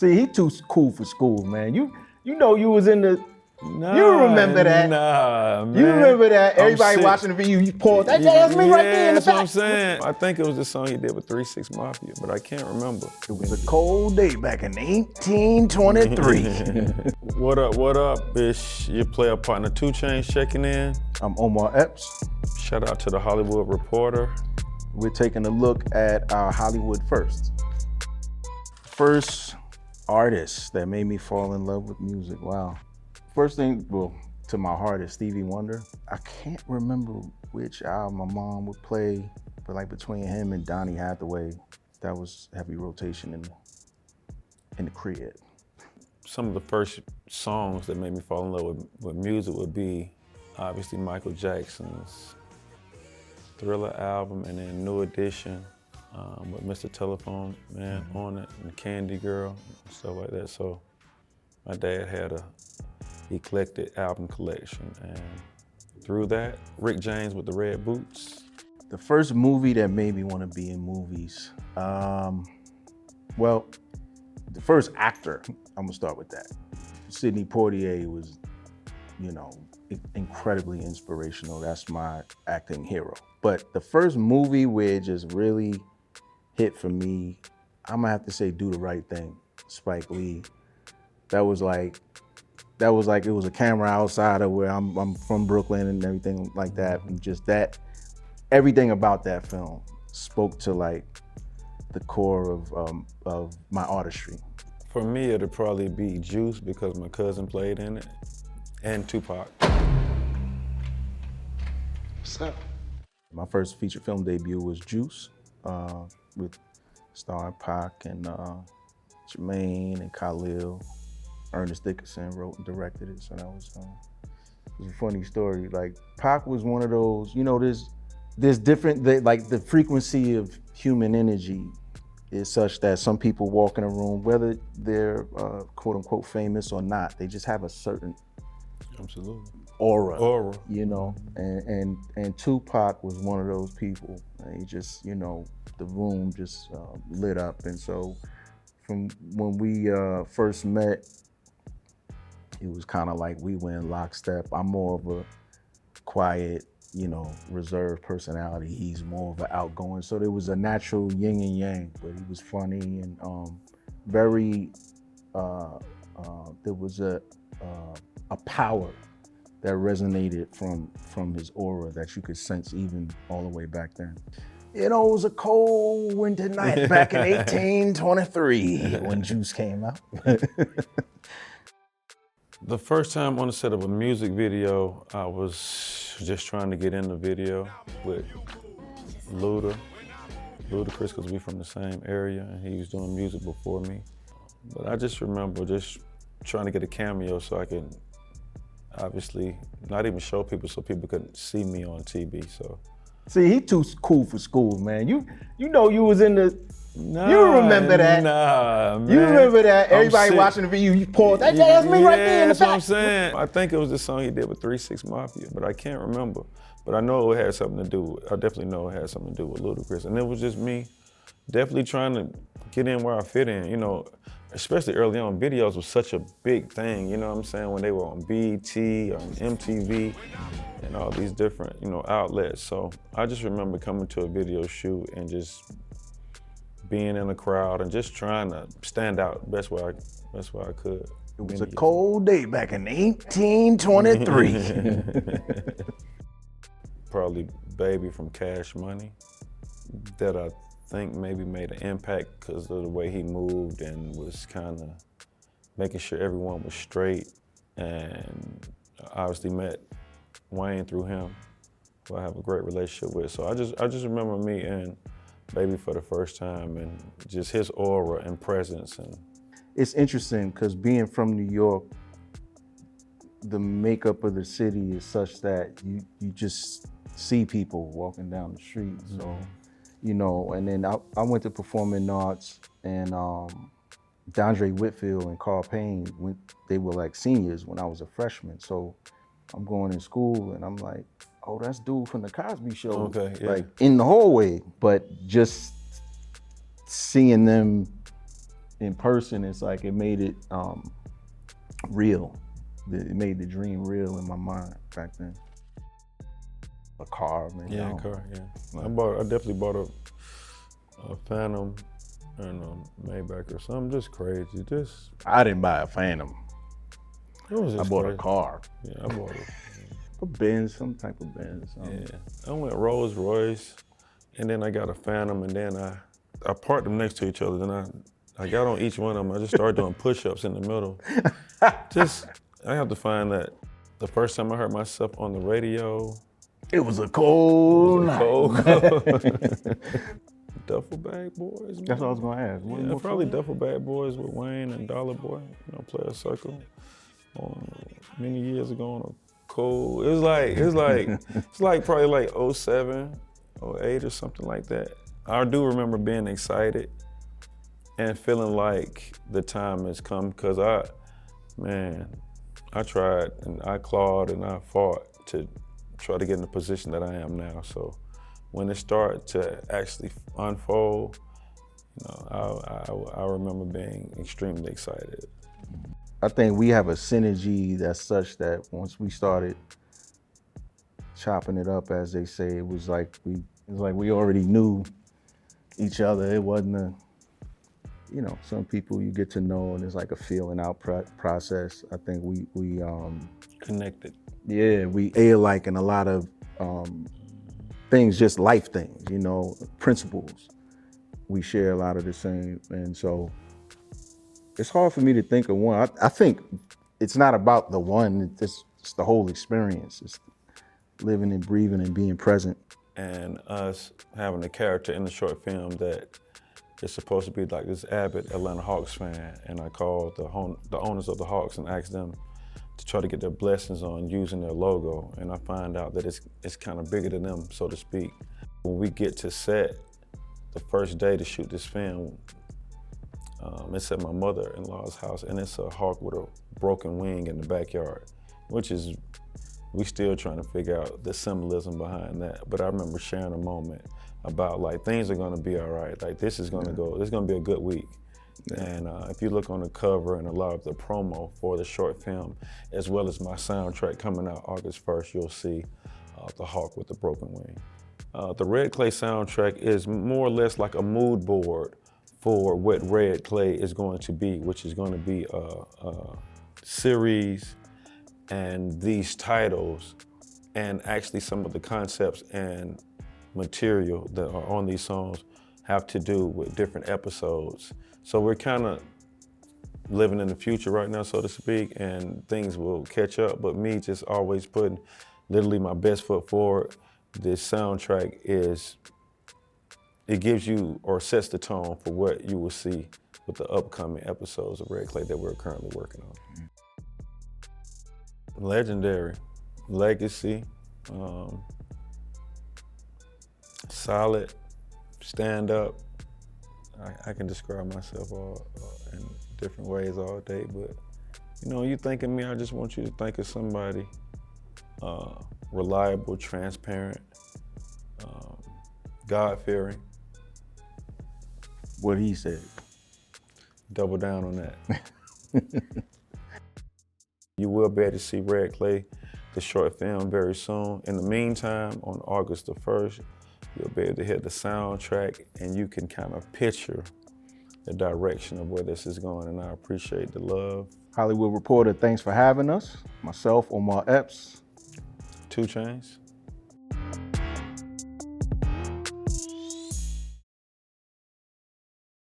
See, he too cool for school, man. You know you was in the. Nah, you remember that? Nah, man. You remember that? I'm Everybody sick. watching the video, you paused. That's me right there in the That's what back. I'm saying. I think it was the song he did with 3 6 Mafia, but I can't remember. It was a cold day back in 1823. What up, bitch? Your player partner 2 Chainz checking in. I'm Omar Epps. Shout out to the Hollywood Reporter. We're taking a look at our Hollywood first. First artist that made me fall in love with music, wow. First thing, well, to my heart is Stevie Wonder. I can't remember which album my mom would play, but like between him and Donny Hathaway, that was heavy rotation in the crib. Some of the first songs that made me fall in love with music would be obviously Michael Jackson's Thriller album, and then New Edition with Mr. Telephone Man on it, and Candy Girl, and stuff like that. So my dad had a eclectic album collection, and through that, Rick James with the Red Boots. The first movie that made me want to be in movies, well, the first actor, I'm gonna start with that. Sidney Poitier was, you know, incredibly inspirational. That's my acting hero. But the first movie where it just really hit for me, I'm gonna have to say Do the Right Thing, Spike Lee. That was like it was a camera outside of where I'm from Brooklyn and everything like that. And just that, everything about that film spoke to like the core of my artistry. For me, it'd probably be Juice because my cousin played in it, and Tupac. What's up? My first feature film debut was Juice, with starring Pac and Jermaine and Khalil. Ernest Dickerson wrote and directed it, so that was a funny story. Like Pac was one of those, you know, there's different, like the frequency of human energy is such that some people walk in a room, whether they're quote unquote famous or not, they just have a certain aura, you know, and Tupac was one of those people. And he just, you know, the room just lit up. And so from when we first met, it was kind of like we went in lockstep. I'm more of a quiet, you know, reserved personality. He's more of an outgoing. So there was a natural yin and yang, but he was funny and very, there was a power that resonated from his aura that you could sense even all the way back then. You know, it was a cold winter night back in 1823 when Juice came out. The first time on the set of a music video, I was just trying to get in the video with Ludacris, because we from the same area and he was doing music before me. But I just remember just trying to get a cameo so I could obviously not even show people so people could see me on TV. So. See, he too cool for school, man. You know you was in the. You remember that? Nah, man. You remember that? Everybody watching the video, you paused. That's me right there in the back. That's what I'm saying. I think it was the song he did with 3 6 Mafia, but I can't remember. But I know it had something to do. I definitely know it had something to do with Ludacris, and it was just me, definitely trying to get in where I fit in. You know, especially early on, videos was such a big thing. You know what I'm saying? When they were on BET, on MTV, and all these different, you know, outlets. So I just remember coming to a video shoot and just being in the crowd and just trying to stand out best way I could. It was a cold day back in 1823. Probably Baby from Cash Money, that I think maybe made an impact because of the way he moved and was kind of making sure everyone was straight. And I obviously met Wayne through him, who I have a great relationship with. So I just remember meeting Baby for the first time and just his aura and presence. And it's interesting because being from New York, the makeup of the city is such that you just see people walking down the street. So, you know, and then I went to performing arts, and DeAndre Whitfield and Carl Payne, they were like seniors when I was a freshman. So I'm going in school and I'm like, oh, that's dude from the Cosby Show. Okay, yeah. Like in the hallway, but just seeing them in person, it's like it made it real. It made the dream real in my mind back then. A car, man. Yeah, car, yeah. I definitely bought a Phantom and a Maybach or something, just crazy. I didn't buy a Phantom. It was just I bought crazy. a car. Yeah, I bought it. A Benz, some type of Benz. Yeah, I went Rolls Royce, and then I got a Phantom, and then I parked them next to each other. Then I got on each one of them. I just started doing push-ups in the middle. I have to find that the first time I heard myself on the radio. It was a cold night. Cold. Duffel Bag Boys. Man. That's what I was gonna ask. Yeah, probably Duffel Bag Boys with Wayne and Dollar Boy. Play a circle. Many years ago on a cold. It's like probably like 07, 08 or something like that. I do remember being excited and feeling like the time has come because I tried and I clawed and I fought to try to get in the position that I am now. So when it started to actually unfold, I remember being extremely excited. I think we have a synergy that's such that once we started chopping it up, as they say, it was like we already knew each other. It wasn't some people you get to know and it's like a feeling out process. I think we Connected. Yeah, we alike in a lot of things, just life things, principles. We share a lot of the same, and so it's hard for me to think of one. I think it's not about the one, it's the whole experience. It's living and breathing and being present. And us having a character in the short film that is supposed to be like this avid Atlanta Hawks fan, and I called the owners of the Hawks and asked them to try to get their blessings on using their logo, and I find out that it's kind of bigger than them, so to speak. When we get to set, the first day to shoot this film, it's at my mother-in-law's house, and it's a hawk with a broken wing in the backyard, which is, we still trying to figure out the symbolism behind that. But I remember sharing a moment about like, things are gonna be all right. Like this is gonna be a good week. Yeah. And if you look on the cover and a lot of the promo for the short film, as well as my soundtrack coming out August 1st, you'll see the hawk with the broken wing. The Red Clay soundtrack is more or less like a mood board for what Red Clay is going to be, which is going to be a series, and these titles and actually some of the concepts and material that are on these songs have to do with different episodes. So we're kind of living in the future right now, so to speak, and things will catch up, but me just always putting literally my best foot forward. This soundtrack it gives you or sets the tone for what you will see with the upcoming episodes of Red Clay that we're currently working on. Legendary, legacy, solid, stand up. I can describe myself all in different ways all day, but you think of me, I just want you to think of somebody reliable, transparent, God-fearing. What he said. Double down on that. You will be able to see Red Clay, the short film, very soon. In the meantime, on August the 1st, you'll be able to hear the soundtrack and you can kind of picture the direction of where this is going, and I appreciate the love. Hollywood Reporter, thanks for having us. Myself, Omar Epps. 2 Chainz.